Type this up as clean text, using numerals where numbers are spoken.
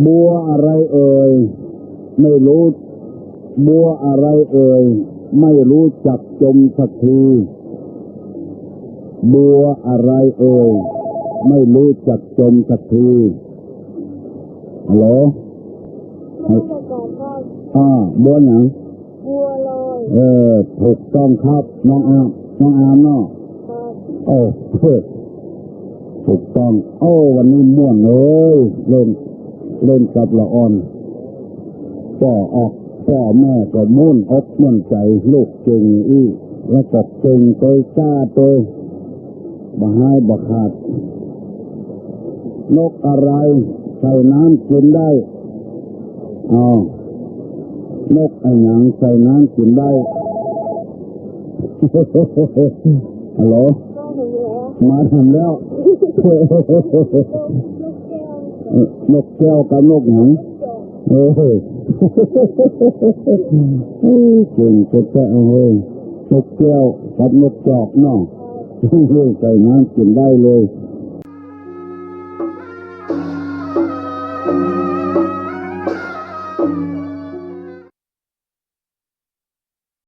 บัวอะไรเอ่ยไม่รู้บัวอะไรเอ่ยไม่รู้จักจมสักทีบัวอะไรเอ่ยไม่รู้จักจมสักทีฮัลโหลบัวหยังบัวลอยถูกต้องครับน้องอามเนาะโอ้ถูกต้องวันนี้ม่วนเลยเล่นกับละอ่อนพ่อแม่ก็ม่วนอกม่วนใจลูกเก่งอีแล้วก็เก่งตัวซ่าตัวบ่หายบ่ขาดนกอะไรใส่น้ำกินได้นกอะไรอย่างใส่น้ำกินได้ฮัลโหลมาทำแล้วนกแก้วกับนกหางเก่งก็แค่นกแก้วกับนกจอกเนาะใส่น้ำกินได้เลย